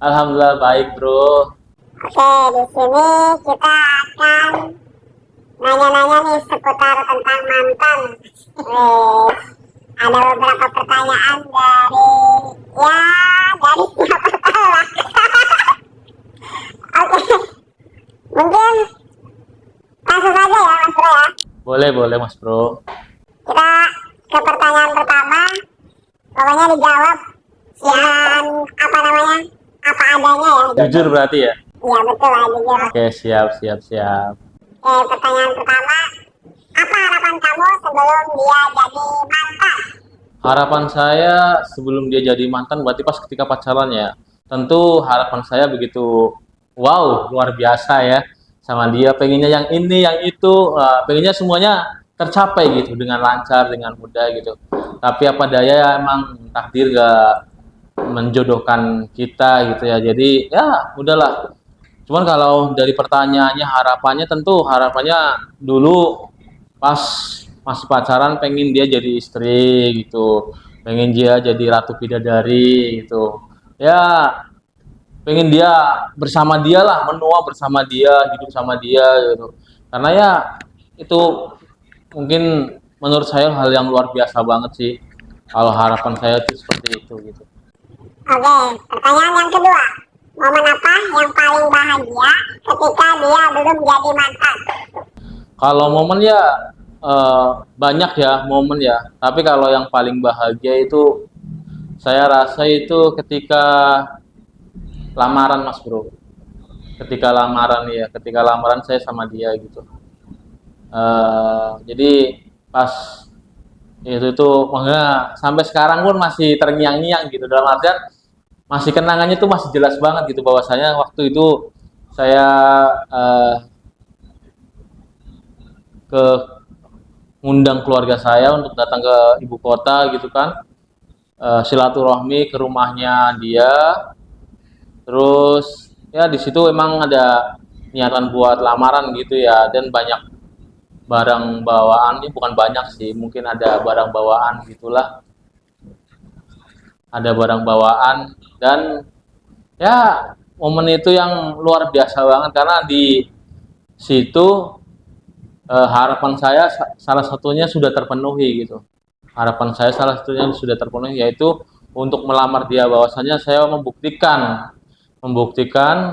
Alhamdulillah baik, Bro. Oke, di sini kita akan nanya-nanya nih seputar tentang mantan. Wes, ada beberapa pertanyaan dari siapa tahu lah. Oke, mungkin langsung saja ya Mas Bro ya. Boleh, boleh, Mas Bro. Kita ke pertanyaan pertama, pokoknya dijawab yang apa namanya, apa adanya ya. Jujur berarti ya? Iya betul lah, jujur. Oke, siap, siap, siap. Oke, pertanyaan pertama, apa harapan kamu sebelum dia jadi mantan? Harapan saya sebelum dia jadi mantan berarti pas ketika pacaran ya. Tentu harapan saya begitu wow, luar biasa ya sama dia. Pengennya yang ini, yang itu, pengennya semuanya tercapai gitu dengan lancar, dengan mudah gitu. Tapi apa daya emang takdir gak menjodohkan kita gitu ya. Jadi ya udahlah. Cuman kalau dari pertanyaannya harapannya tentu harapannya dulu pas masih pacaran pengen dia jadi istri gitu, pengen dia jadi ratu bidadari gitu. Ya pengen dia bersama dia lah, menua bersama dia, hidup sama dia gitu. Karena ya itu mungkin menurut saya hal yang luar biasa banget sih. Kalau harapan saya itu seperti itu gitu. Oke, pertanyaan yang kedua, momen apa yang paling bahagia ketika dia belum jadi mantan? Kalau momen ya banyak ya momen ya. Tapi kalau yang paling bahagia itu saya rasa itu ketika lamaran Mas Bro. Ketika lamaran ya, ketika lamaran saya sama dia gitu. Jadi pas itu makanya sampai sekarang pun masih terngiang-ngiang gitu dalam artian masih kenangannya tuh masih jelas banget gitu bahwasanya waktu itu saya ke ngundang keluarga saya untuk datang ke ibu kota gitu kan, silaturahmi ke rumahnya dia. Terus ya di situ emang ada niatan buat lamaran gitu ya, dan banyak barang bawaan, ini bukan banyak sih, mungkin ada barang bawaan gitulah, ada barang bawaan. Dan ya momen itu yang luar biasa banget karena di situ harapan saya salah satunya sudah terpenuhi gitu. Harapan saya salah satunya sudah terpenuhi, yaitu untuk melamar dia, bahwasanya saya membuktikan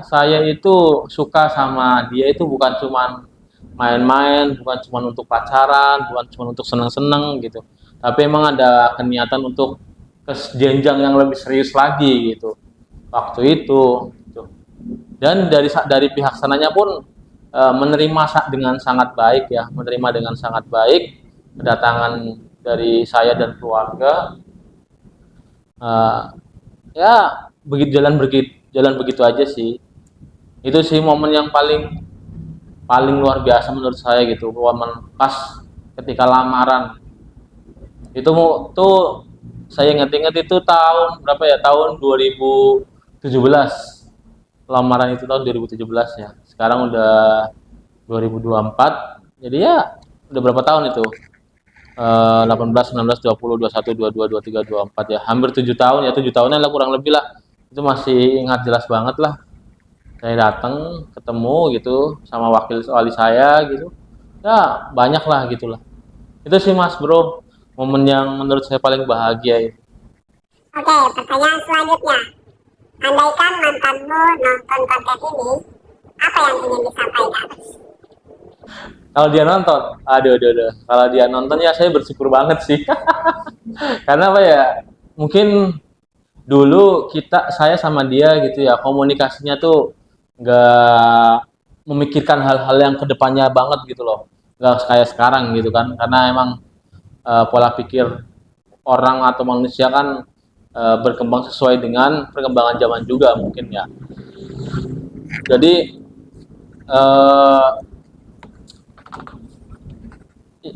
saya itu suka sama dia itu bukan cuma main-main, bukan cuma untuk pacaran, bukan cuma untuk senang-senang gitu. Tapi emang ada keniatan untuk ke jenjang yang lebih serius lagi gitu. Waktu itu gitu. Dan dari pihak sananya pun menerima dengan sangat baik ya, menerima dengan sangat baik kedatangan dari saya dan keluarga. Uh, ya jalan begitu aja sih. Itu sih momen yang paling paling luar biasa menurut saya gitu. Momen pas ketika lamaran itu tuh saya ingat-ingat itu tahun berapa ya, tahun 2017. Lamaran itu tahun 2017 ya, sekarang udah 2024, jadi ya udah berapa tahun itu, 18, 19, 20, 21, 22, 23, 24 ya, hampir 7 tahun ya, 7 tahunan lah kurang lebih lah. Itu masih ingat jelas banget lah, saya datang ketemu gitu sama wakil wali saya gitu ya, banyak lah gitulah. Itu sih Mas Bro, momen yang menurut saya paling bahagia ya. Oke, pertanyaan selanjutnya, andaikan mantanmu nonton podcast ini, apa yang ingin disampaikan? Kalau dia nonton, aduh. Kalau dia nonton ya saya bersyukur banget sih. Karena apa ya? Mungkin dulu saya sama dia gitu ya, komunikasinya tuh nggak memikirkan hal-hal yang kedepannya banget gitu loh. Nggak kayak sekarang gitu kan. Karena emang pola pikir orang atau manusia kan berkembang sesuai dengan perkembangan zaman juga mungkin ya. Jadi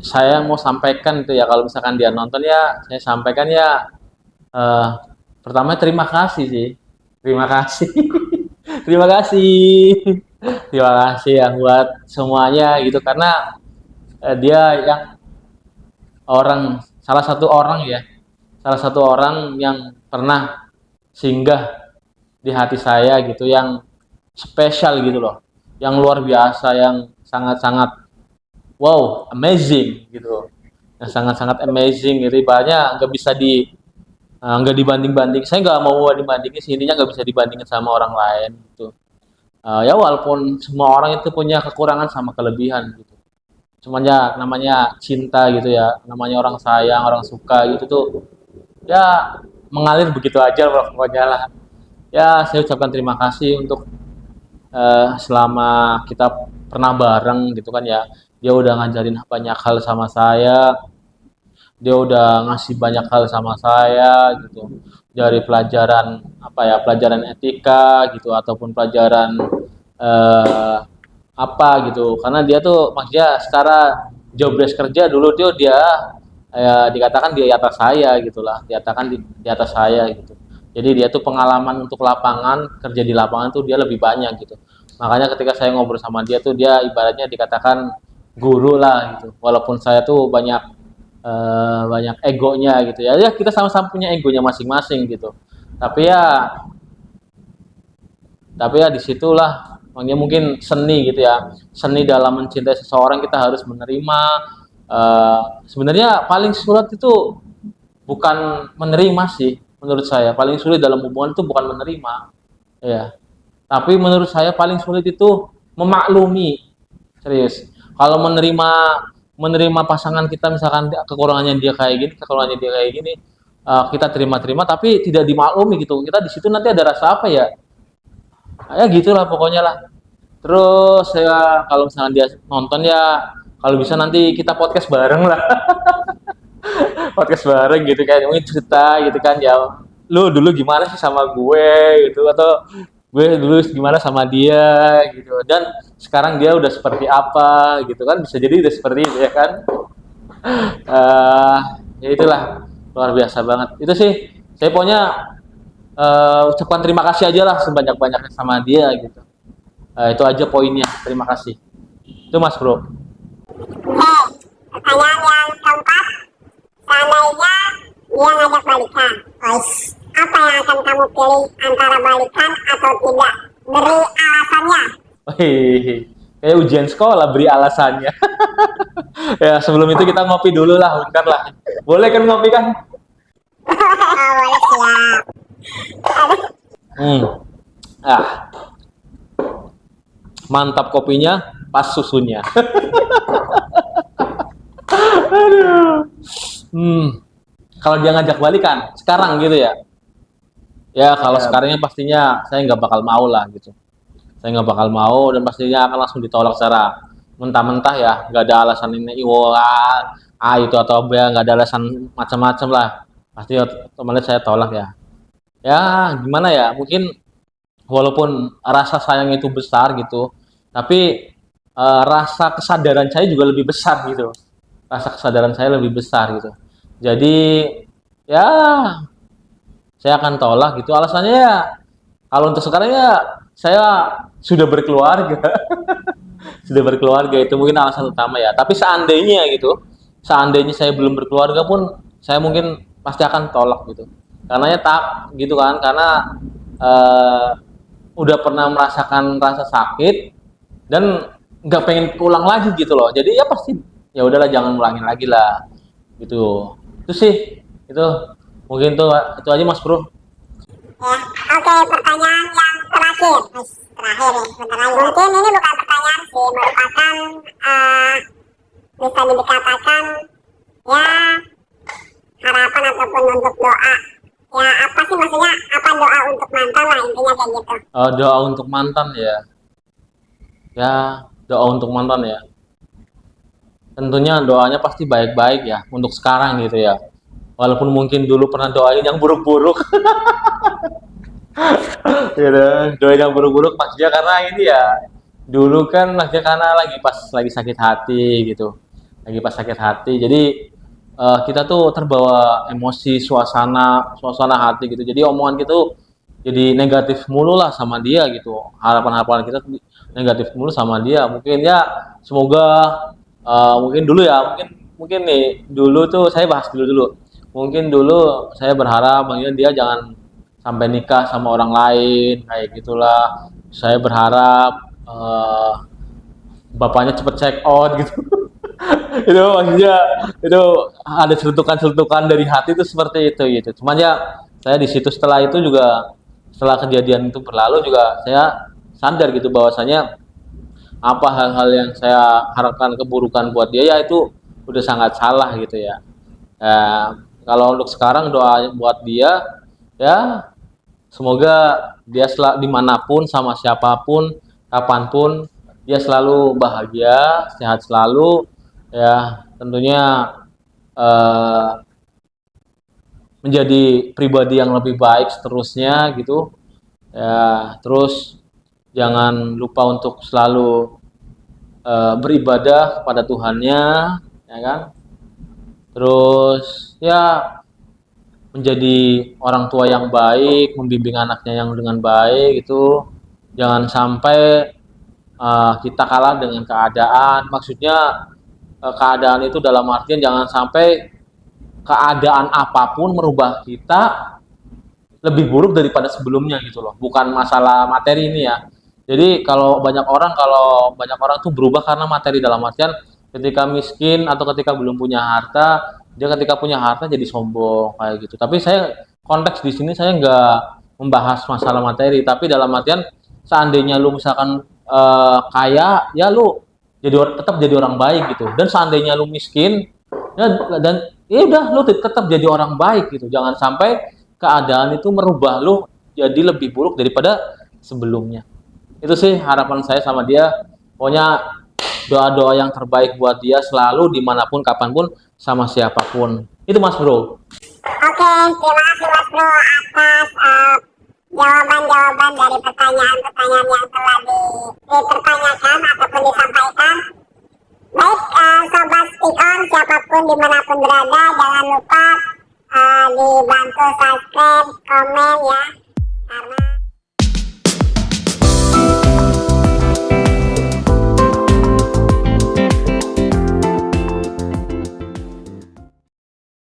saya mau sampaikan itu ya, kalau misalkan dia nonton ya saya sampaikan ya, uh, pertama terima kasih sih, terima kasih. Terima kasih, terima kasih ya buat semuanya gitu, karena dia yang salah satu orang yang pernah singgah di hati saya gitu, yang spesial gitu loh, yang luar biasa, yang sangat-sangat wow, amazing gitu, yang sangat-sangat amazing gitu, ibaratnya nggak bisa nggak dibanding-banding. Saya nggak mau dibandingin sih, intinya nggak bisa dibandingin sama orang lain gitu. Ya walaupun semua orang itu punya kekurangan sama kelebihan gitu. Cuman ya namanya cinta gitu ya, namanya orang sayang, orang suka gitu tuh, ya mengalir begitu aja lah pokoknya lah. Ya saya ucapkan terima kasih untuk selama kita pernah bareng gitu kan ya. Dia udah ngajarin banyak hal sama saya, dia udah ngasih banyak hal sama saya gitu. Dari pelajaran apa ya, pelajaran etika gitu ataupun pelajaran eh, apa gitu. Karena dia tuh maksudnya secara job desk kerja dulu dia dikatakan di atas saya gitulah, dikatakan di atas saya gitu. Jadi dia tuh pengalaman untuk lapangan, kerja di lapangan tuh dia lebih banyak gitu. Makanya ketika saya ngobrol sama dia tuh dia ibaratnya dikatakan guru lah gitu. Walaupun saya tuh banyak egonya gitu ya. Ya kita sama-sama punya egonya masing-masing gitu. Tapi ya disitulah makanya mungkin seni gitu ya, seni dalam mencintai seseorang kita harus menerima. Sebenarnya paling sulit itu bukan menerima sih, menurut saya paling sulit dalam hubungan itu bukan menerima ya, tapi menurut saya paling sulit itu memaklumi. Serius, kalau menerima pasangan kita, misalkan kekurangannya dia kayak gini, kekurangannya dia kayak gini, kita terima-terima tapi tidak dimaklumi gitu, kita di situ nanti ada rasa apa ya, ya gitulah pokoknya lah. Terus saya kalau misalnya dia nonton ya, kalau bisa nanti kita podcast bareng lah. Podcast bareng gitu kan, mungkin cerita gitu kan ya, lu dulu gimana sih sama gue gitu, atau gue dulu gimana sama dia gitu, dan sekarang dia udah seperti apa gitu kan, bisa jadi udah seperti itu ya kan. eh Ya itulah, luar biasa banget itu sih. Saya pokoknya ucapkan terima kasih aja lah sebanyak-banyaknya sama dia gitu. Itu aja poinnya, terima kasih itu Mas Bro. Pertanyaan yang keempat, seandainya dia ngajak balikan, apa yang akan kamu pilih antara balikan atau tidak? Beri alasannya. Wih, kayak ujian sekolah beri alasannya. Ya sebelum itu kita ngopi dulu lah, bentar lah. Boleh kan ngopi kan? Boleh, siap. Hmm. Ah, mantap kopinya, pas susunya. Aduh. Kalau dia ngajak balikan sekarang gitu ya. Ya kalau sekarangnya pastinya saya nggak bakal mau lah gitu. Saya nggak bakal mau dan pastinya akan langsung ditolak secara mentah-mentah ya. Nggak ada alasan ini, wah, itu atau B, nggak ada alasan macam-macam lah. Pasti otomatis saya tolak ya. Ya gimana ya? Mungkin walaupun rasa sayang itu besar gitu, tapi rasa kesadaran saya juga lebih besar gitu. Rasa kesadaran saya lebih besar gitu. Jadi ya saya akan tolak gitu. Alasannya ya kalau untuk sekarang ya saya sudah berkeluarga. Sudah berkeluarga itu mungkin alasan utama ya. Tapi seandainya gitu, seandainya saya belum berkeluarga pun saya mungkin pasti akan tolak gitu. Karena ya tak gitu kan, karena eh, udah pernah merasakan rasa sakit dan nggak pengen pulang lagi gitu loh. Jadi ya pasti ya udahlah, jangan ulangin lagi lah gitu. Itu sih, itu mungkin tuh itu aja Mas Bro. Ya, oke, pertanyaan yang terakhir. Terakhir ya, sebentar lagi. Mungkin ini bukan pertanyaan sih, merupakan bisa dikatakan ya harapan ataupun untuk doa. Ya apa sih maksudnya? Apa doa untuk mantan lah, intinya kayak gitu. Doa untuk mantan ya. Ya, doa untuk mantan ya. Tentunya doanya pasti baik-baik ya untuk sekarang gitu ya. Walaupun mungkin dulu pernah doain yang buruk-buruk. Gitu, doain yang buruk-buruk maksudnya karena ini ya. Dulu kan maksudnya karena lagi sakit hati gitu. Lagi pas sakit hati. Jadi kita tuh terbawa emosi, suasana hati gitu. Jadi omongan kita tuh jadi negatif mulu lah sama dia gitu. Harapan-harapan kita negatif mulu sama dia. Mungkin ya semoga mungkin dulu ya, mungkin nih dulu tuh saya bahas dulu. Mungkin dulu saya berharap dia jangan sampai nikah sama orang lain kayak gitulah. Saya berharap bapaknya cepet check out gitu. Itu maksudnya itu ada celutukan-celutukan dari hati itu seperti itu gitu. Cuman ya saya di situ setelah itu juga setelah kejadian itu berlalu juga saya sadar gitu bahwasanya apa hal-hal yang saya harapkan keburukan buat dia ya itu udah sangat salah gitu ya. Kalau untuk sekarang doa buat dia ya semoga dia dimanapun sama siapapun kapanpun dia selalu bahagia sehat selalu ya tentunya eh, menjadi pribadi yang lebih baik seterusnya gitu ya terus jangan lupa untuk selalu beribadah kepada Tuhannya ya kan terus ya menjadi orang tua yang baik membimbing anaknya yang dengan baik itu jangan sampai kita kalah dengan keadaan maksudnya keadaan itu dalam artian jangan sampai keadaan apapun merubah kita lebih buruk daripada sebelumnya gitu loh. Bukan masalah materi ini ya. Jadi kalau banyak orang tuh berubah karena materi dalam artian ketika miskin atau ketika belum punya harta, dia ketika punya harta jadi sombong kayak gitu. Tapi saya konteks di sini saya nggak membahas masalah materi, tapi dalam artian seandainya lu misalkan kaya, ya lu tetap jadi orang baik gitu. Dan seandainya lu miskin, ya dan ya udah lu tetap jadi orang baik gitu. Jangan sampai keadaan itu merubah lu jadi lebih buruk daripada sebelumnya. Itu sih harapan saya sama dia. Pokoknya doa-doa yang terbaik buat dia selalu dimanapun kapanpun sama siapapun. Itu Mas Bro. Oke, terima kasih Mas Bro atas jawaban-jawaban dari pertanyaan-pertanyaan yang telah dipertanyakan ataupun disampaikan. Baik, Sobat Speak On, siapapun dimanapun berada, jangan lupa dibantu subscribe, komen ya, karena